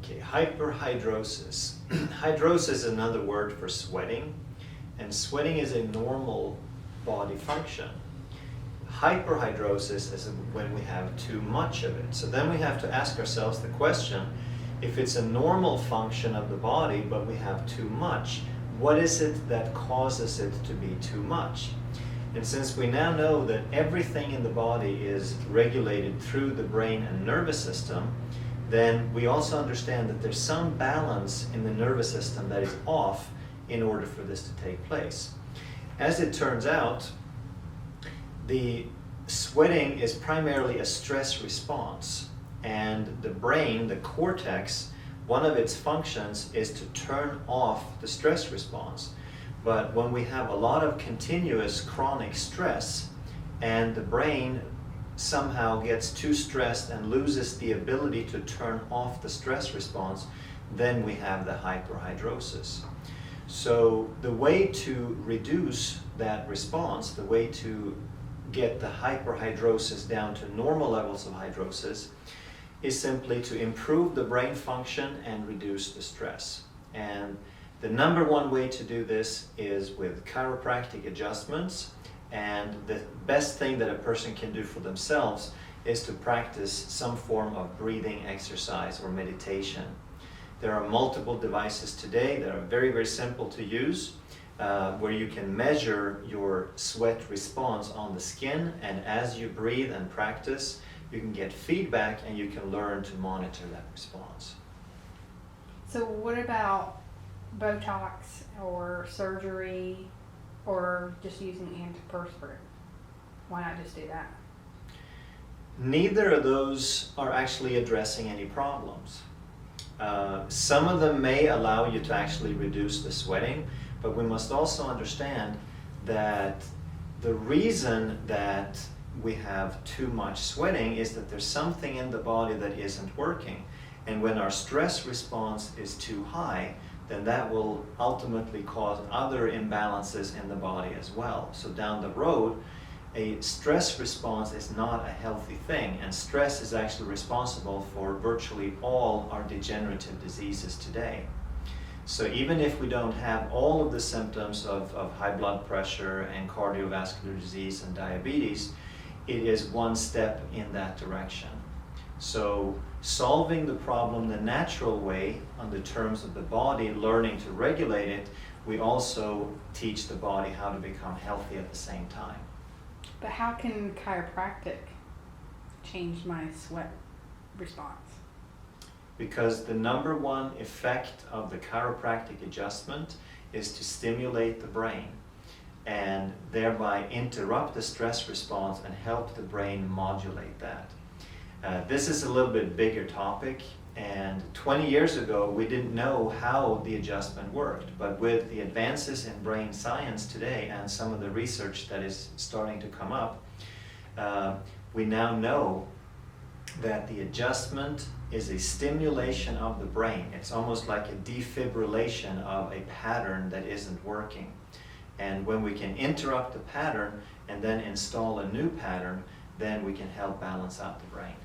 Okay, hyperhidrosis. Hydrosis is another word for sweating, and sweating is a normal body function. Hyperhidrosis is when we have too much of it. So then we have to ask ourselves the question, if it's a normal function of the body but we have too much, what is it that causes it to be too much? And since we now know that everything in the body is regulated through the brain and nervous system, then we also understand that there's some balance in the nervous system that is off in order for this to take place. As it turns out, the sweating is primarily a stress response, and the brain, the cortex, one of its functions is to turn off the stress response. But when we have a lot of continuous chronic stress and the brain somehow gets too stressed and loses the ability to turn off the stress response, then we have the hyperhidrosis. So the way to reduce that response, the way to get the hyperhidrosis down to normal levels of hydrosis, is simply to improve the brain function and reduce the stress. And the number one way to do this is with chiropractic adjustments, and the best thing that a person can do for themselves is to practice some form of breathing exercise or meditation. There are multiple devices today that are very, very simple to use, where you can measure your sweat response on the skin, and as you breathe and practice, you can get feedback and you can learn to monitor that response. So what about Botox or surgery or just using antiperspirant? Why not just do that? Neither of those are actually addressing any problems. Some of them may allow you to actually reduce the sweating, but we must also understand that the reason that we have too much sweating is that there's something in the body that isn't working. And when our stress response is too high, then that will ultimately cause other imbalances in the body as well. So down the road, a stress response is not a healthy thing, and stress is actually responsible for virtually all our degenerative diseases today. So even if we don't have all of the symptoms of high blood pressure and cardiovascular disease and diabetes, it is one step in that direction. So solving the problem the natural way on the terms of the body, learning to regulate it, we also teach the body how to become healthy at the same time. But how can chiropractic change my sweat response? Because the number one effect of the chiropractic adjustment is to stimulate the brain and thereby interrupt the stress response and help the brain modulate that. This is a little bit bigger topic, and 20 years ago we didn't know how the adjustment worked, but with the advances in brain science today and some of the research that is starting to come up, we now know that the adjustment is a stimulation of the brain. It's almost like a defibrillation of a pattern that isn't working. And when we can interrupt the pattern and then install a new pattern, then we can help balance out the brain.